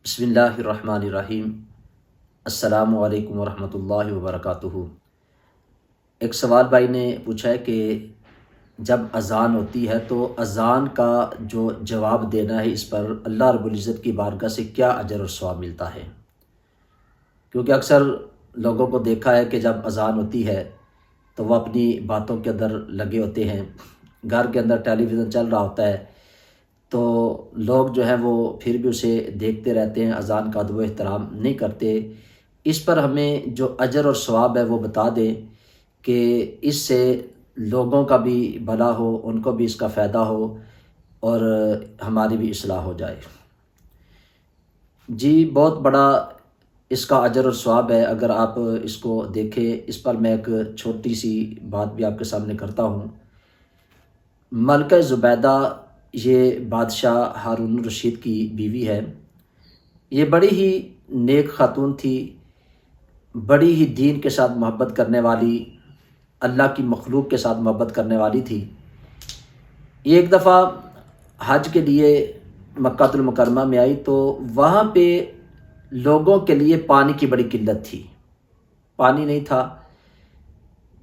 بسم اللہ الرحمن الرحیم۔ السلام علیکم ورحمۃ اللہ وبرکاتہ۔ ایک سوال بھائی نے پوچھا ہے کہ جب اذان ہوتی ہے تو اذان کا جو جواب دینا ہے اس پر اللہ رب العزت کی بارگاہ سے کیا اجر اور ثواب ملتا ہے؟ کیونکہ اکثر لوگوں کو دیکھا ہے کہ جب اذان ہوتی ہے تو وہ اپنی باتوں کے اندر لگے ہوتے ہیں، گھر کے اندر ٹیلی ویژن چل رہا ہوتا ہے تو لوگ جو ہے وہ پھر بھی اسے دیکھتے رہتے ہیں، اذان کا ادب و احترام نہیں کرتے۔ اس پر ہمیں جو اجر اور ثواب ہے وہ بتا دیں کہ اس سے لوگوں کا بھی بھلا ہو، ان کو بھی اس کا فائدہ ہو اور ہماری بھی اصلاح ہو جائے۔ جی بہت بڑا اس کا اجر اور ثواب ہے، اگر آپ اس کو دیکھیں۔ اس پر میں ایک چھوٹی سی بات بھی آپ کے سامنے کرتا ہوں۔ ملکہ زبیدہ یہ بادشاہ ہارون الرشید کی بیوی ہے۔ یہ بڑی ہی نیک خاتون تھی، بڑی ہی دین کے ساتھ محبت کرنے والی، اللہ کی مخلوق کے ساتھ محبت کرنے والی تھی۔ یہ ایک دفعہ حج کے لیے مکہ المکرمہ میں آئی تو وہاں پہ لوگوں کے لیے پانی کی بڑی قلت تھی، پانی نہیں تھا۔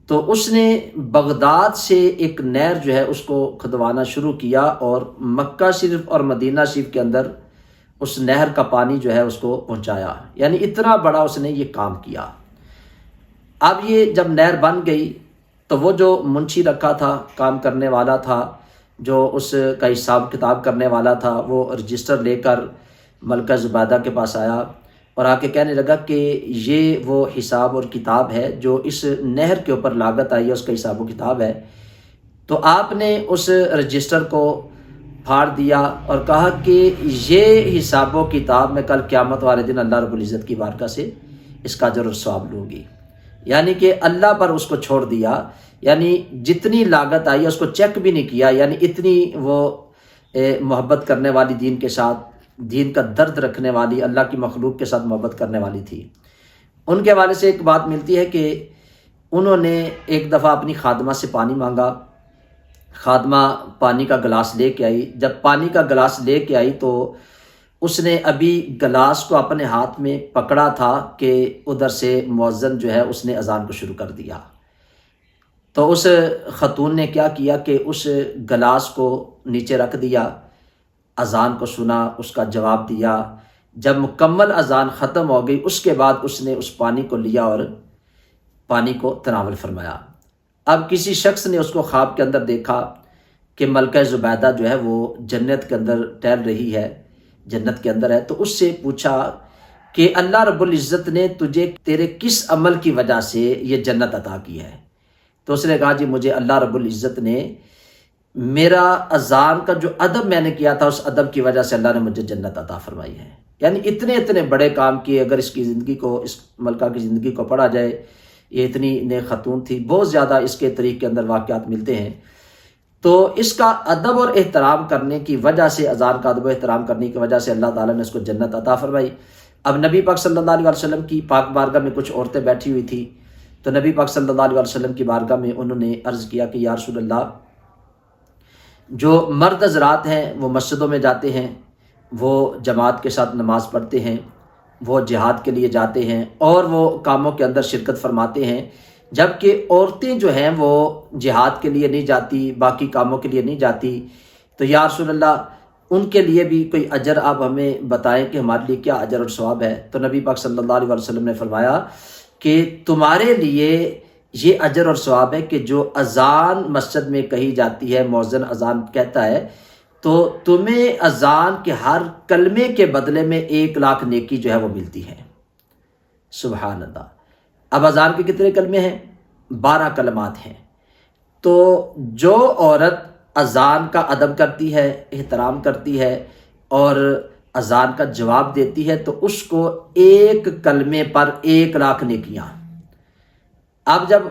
تو اس نے بغداد سے ایک نہر جو ہے اس کو کھدوانا شروع کیا اور مکہ شریف اور مدینہ شریف کے اندر اس نہر کا پانی جو ہے اس کو پہنچایا، یعنی اتنا بڑا اس نے یہ کام کیا۔ اب یہ جب نہر بن گئی تو وہ جو منشی رکھا تھا، کام کرنے والا تھا، جو اس کا حساب کتاب کرنے والا تھا، وہ رجسٹر لے کر ملکہ زبیدہ کے پاس آیا اور آ کے کہنے لگا کہ یہ وہ حساب اور کتاب ہے جو اس نہر کے اوپر لاگت آئی ہے، اس کا حساب و کتاب ہے۔ تو آپ نے اس رجسٹر کو پھاڑ دیا اور کہا کہ یہ حساب و کتاب میں کل قیامت والے دن اللہ رب العزت کی بارگاہ سے اس کا اجر اور ثواب لوں گی۔ یعنی کہ اللہ پر اس کو چھوڑ دیا، یعنی جتنی لاگت آئی ہے اس کو چیک بھی نہیں کیا، یعنی اتنی وہ محبت کرنے والی دین کے ساتھ، دین کا درد رکھنے والی، اللہ کی مخلوق کے ساتھ محبت کرنے والی تھی۔ ان کے حوالے سے ایک بات ملتی ہے کہ انہوں نے ایک دفعہ اپنی خادمہ سے پانی مانگا، خادمہ پانی کا گلاس لے کے آئی۔ جب پانی کا گلاس لے کے آئی تو اس نے ابھی گلاس کو اپنے ہاتھ میں پکڑا تھا کہ ادھر سے مؤذن جو ہے اس نے اذان کو شروع کر دیا۔ تو اس خاتون نے کیا کیا کہ اس گلاس کو نیچے رکھ دیا، اذان کو سنا، اس کا جواب دیا۔ جب مکمل اذان ختم ہو گئی اس کے بعد اس نے اس پانی کو لیا اور پانی کو تناول فرمایا۔ اب کسی شخص نے اس کو خواب کے اندر دیکھا کہ ملکہ زبیدہ جو ہے وہ جنت کے اندر ٹہل رہی ہے، جنت کے اندر ہے، تو اس سے پوچھا کہ اللہ رب العزت نے تجھے تیرے کس عمل کی وجہ سے یہ جنت عطا کی ہے؟ تو اس نے کہا جی مجھے اللہ رب العزت نے میرا اذان کا جو ادب میں نے کیا تھا اس ادب کی وجہ سے اللہ نے مجھے جنت عطا فرمائی ہے۔ یعنی اتنے بڑے کام کیے، اگر اس کی زندگی کو، اس ملکہ کی زندگی کو پڑھا جائے، یہ اتنی نیک خاتون تھی، بہت زیادہ اس کے طریق کے اندر واقعات ملتے ہیں۔ تو اس کا ادب اور احترام کرنے کی وجہ سے، اذان کا ادب و احترام کرنے کی وجہ سے اللہ تعالیٰ نے اس کو جنت عطا فرمائی۔ اب نبی پاک صلی اللہ علیہ وسلم کی پاک بارگاہ میں کچھ عورتیں بیٹھی ہوئی تھی، تو نبی پاک صلی اللہ علیہ وسلم کی بارگاہ میں انہوں نے عرض کیا کہ یا رسول اللہ، جو مرد حضرات ہیں وہ مسجدوں میں جاتے ہیں، وہ جماعت کے ساتھ نماز پڑھتے ہیں، وہ جہاد کے لیے جاتے ہیں اور وہ کاموں کے اندر شرکت فرماتے ہیں، جبکہ عورتیں جو ہیں وہ جہاد کے لیے نہیں جاتی، باقی کاموں کے لیے نہیں جاتی۔ تو یا رسول اللہ ان کے لیے بھی کوئی اجر آپ ہمیں بتائیں کہ ہمارے لیے کیا اجر اور ثواب ہے؟ تو نبی پاک صلی اللہ علیہ وسلم نے فرمایا کہ تمہارے لیے یہ اجر اور ثواب ہے کہ جو اذان مسجد میں کہی جاتی ہے، مؤذن اذان کہتا ہے، تو تمہیں اذان کے ہر کلمے کے بدلے میں 1,00,000 نیکی جو ہے وہ ملتی ہے۔ سبحان اللہ۔ اب اذان کے کتنے کلمے ہیں؟ 12 کلمات ہیں۔ تو جو عورت اذان کا ادب کرتی ہے، احترام کرتی ہے اور اذان کا جواب دیتی ہے تو اس کو ایک کلمے پر 1,00,000 نیکیاں۔ اب جب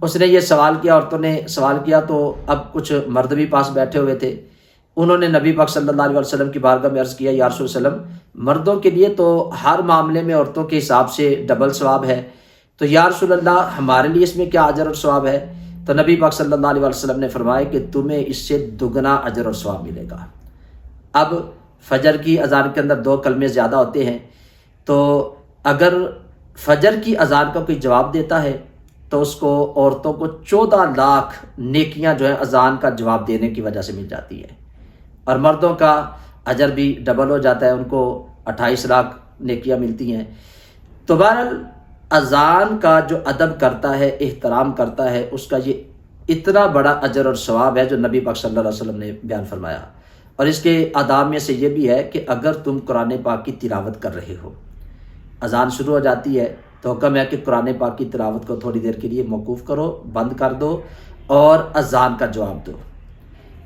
اس نے یہ سوال کیا، عورتوں نے سوال کیا، تو اب کچھ مرد بھی پاس بیٹھے ہوئے تھے، انہوں نے نبی پاک صلی اللہ علیہ وسلم کی بارگاہ میں عرض کیا یا رسول اللہ علیہ وسلم، مردوں کے لیے تو ہر معاملے میں عورتوں کے حساب سے ڈبل ثواب ہے، تو یا رسول اللہ ہمارے لیے اس میں کیا اجر اور ثواب ہے؟ تو نبی پاک صلی اللہ علیہ وسلم نے فرمایا کہ تمہیں اس سے دگنا اجر اور ثواب ملے گا۔ اب فجر کی اذان کے اندر 2 کلمے زیادہ ہوتے ہیں، تو اگر فجر کی اذان کا کوئی جواب دیتا ہے تو اس کو عورتوں کو 14 لاکھ نیکیاں جو ہیں اذان کا جواب دینے کی وجہ سے مل جاتی ہے، اور مردوں کا اجر بھی ڈبل ہو جاتا ہے، ان کو 28 لاکھ نیکیاں ملتی ہیں۔ تو بہرحال اذان کا جو ادب کرتا ہے، احترام کرتا ہے، اس کا یہ اتنا بڑا اجر اور ثواب ہے جو نبی پاک صلی اللہ علیہ وسلم نے بیان فرمایا۔ اور اس کے آداب میں سے یہ بھی ہے کہ اگر تم قرآن پاک کی تلاوت کر رہے ہو، اذان شروع ہو جاتی ہے تو حکم ہے کہ قرآن پاک کی تلاوت کو تھوڑی دیر کے لیے موقوف کرو، بند کر دو اور اذان کا جواب دو۔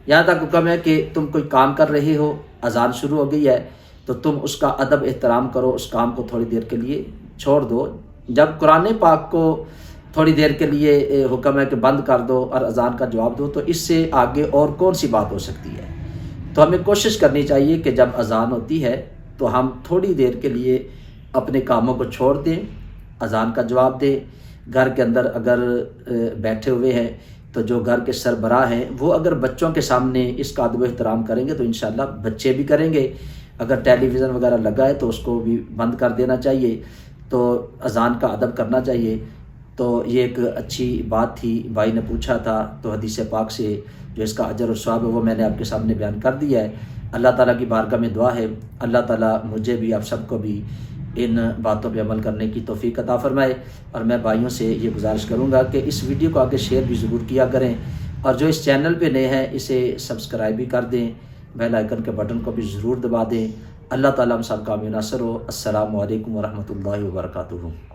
یہاں تک حکم ہے کہ تم کوئی کام کر رہے ہو، اذان شروع ہو گئی ہے تو تم اس کا ادب احترام کرو، اس کام کو تھوڑی دیر کے لیے چھوڑ دو۔ جب قرآن پاک کو تھوڑی دیر کے لیے حکم ہے کہ بند کر دو اور اذان کا جواب دو، تو اس سے آگے اور کون سی بات ہو سکتی ہے؟ تو ہمیں کوشش کرنی چاہیے کہ جب اذان ہوتی ہے تو ہم تھوڑی دیر کے لیے اپنے کاموں کو چھوڑ دیں، اذان کا جواب دیں۔ گھر کے اندر اگر بیٹھے ہوئے ہیں تو جو گھر کے سربراہ ہیں وہ اگر بچوں کے سامنے اس کا ادب و احترام کریں گے تو انشاءاللہ بچے بھی کریں گے۔ اگر ٹیلی ویژن وغیرہ لگا ہے تو اس کو بھی بند کر دینا چاہیے، تو اذان کا ادب کرنا چاہیے۔ تو یہ ایک اچھی بات تھی، بھائی نے پوچھا تھا، تو حدیث پاک سے جو اس کا اجر اور ثواب ہے وہ میں نے آپ کے سامنے بیان کر دیا ہے۔ اللہ تعالیٰ کی بارگاہ میں دعا ہے اللہ تعالیٰ مجھے بھی آپ سب کو بھی ان باتوں پہ عمل کرنے کی توفیق عطا فرمائے۔ اور میں بھائیوں سے یہ گزارش کروں گا کہ اس ویڈیو کو آگے شیئر بھی ضرور کیا کریں، اور جو اس چینل پہ نئے ہیں اسے سبسکرائب بھی کر دیں، بیل آئیکن کے بٹن کو بھی ضرور دبا دیں۔ اللہ تعالیٰ ہم سب کا ناصر ہو۔ السلام علیکم ورحمۃ اللہ وبرکاتہ۔